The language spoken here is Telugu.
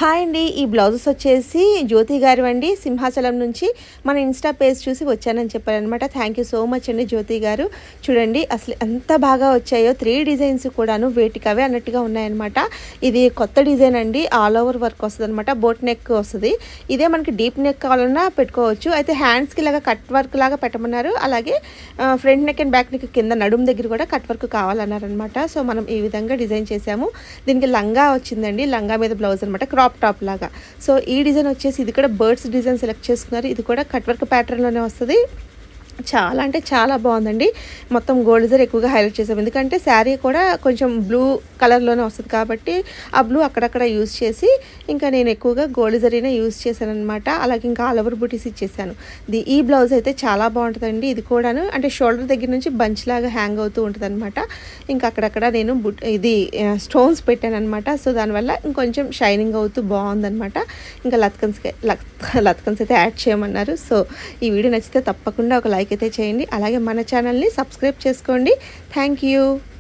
హాయ్ అండి. ఈ బ్లౌజెస్ వచ్చేసి జ్యోతి గారివండి. సింహాచలం నుంచి మన ఇన్‌స్టా పేజ్ చూసి వచ్చానని చెప్పారనమాట. థ్యాంక్ యూ సో మచ్ అండి జ్యోతి గారు. చూడండి అసలు ఎంత బాగా వచ్చాయో 3 డిజైన్స్ కూడాను వేటికవే అన్నట్టుగా ఉన్నాయన్నమాట. ఇది కొత్త డిజైన్ అండి. ఆల్ ఓవర్ వర్క్ వస్తదనమాట. బోట్ నెక్ వస్తది. ఇదే మనకి డీప్ నెక్ కావాలన్నా పెట్టుకోవచ్చు. అయితే హ్యాండ్స్‌కి ఇలాగా కట్ వర్క్ లాగా పెట్టమన్నారు. అలాగే front neck and back neck కింద నడుము దగ్గర కూడా కట్ వర్క్ కావాలన్నారనమాట. సో మనం ఈ విధంగా డిజైన్ చేసాము. దీనికి లంగా వచ్చిందండి. లంగా మీద బ్లౌజ్ అనమాట. క్రాప్ టాప్ లాగా. సో ఈ డిజైన్ వచ్చేసి ఇది కూడా బర్డ్స్ డిజైన్ సెలెక్ట్ చేసుకున్నారు. ఇది కూడా కట్ వర్క్ ప్యాటర్న్‌లోనే వస్తది. చాలా అంటే చాలా బాగుందండి. మొత్తం గోల్డ్ జరీ ఎక్కువగా హైలైట్ చేసాం. ఎందుకంటే శారీ కూడా కొంచెం బ్లూ కలర్‌లోనే వస్తది కాబట్టి ఆ బ్లూ అక్కడక్కడ యూజ్ చేసి ఇంకా నేను ఎక్కువగా గోల్డ్ జరీనే యూజ్ చేశాననమాట. అలాగే ఇంకా ఆల్ ఓవర్ బూటీస్ ఇచ్చేసాను. ఈ బ్లౌజ్ అయితే చాలా బాగుంటుందండి. ఇది కూడాను అంటే షోల్డర్ దగ్గర నుంచి బంచ్ లాగా హ్యాంగ్ అవుతూ ఉంటదనమాట. ఇంకా అక్కడక్కడ నేను స్టోన్స్ పెట్టాననమాట. సో దానివల్ల ఇంకొంచెం షైనింగ్ అవుతూ బాగుందనమాట. ఇంకా లత్కన్స్ అయితే యాడ్ చేయమన్నారు. సో ఈ వీడియో నచ్చితే తప్పకుండా ఒక లైక్ అయితే చేయండి. అలాగే మన ఛానల్ని సబ్స్క్రైబ్ చేసుకోండి. Thank you.